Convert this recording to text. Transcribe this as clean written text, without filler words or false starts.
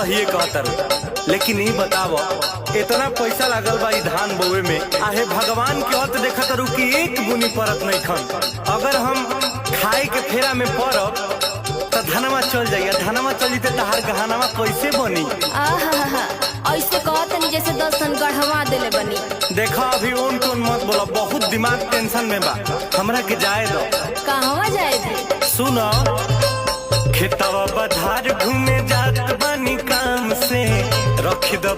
सही कहतर। लेकिन ये बताओ इतना पैसा लागल बा धान बोवे में, आहे भगवान के औत देखा करू कि एक बुनी परत नहीं खन। अगर हम खाए के फेरा में पड़ब तो धनमा चल जाइए, धनमा चल जीते तहार गहनामा कैसे बनी। ऐसे कहतनी जैसे 10 टन गढ़वा देले बनी। देखा अभी ओन टोन मत बोला, बहुत दिमाग टेंशन में बा, हमरा के जाए दो। कहवा जाए थे? सुनो खेतवा बधार घूमे जात बानी काम से, रख दो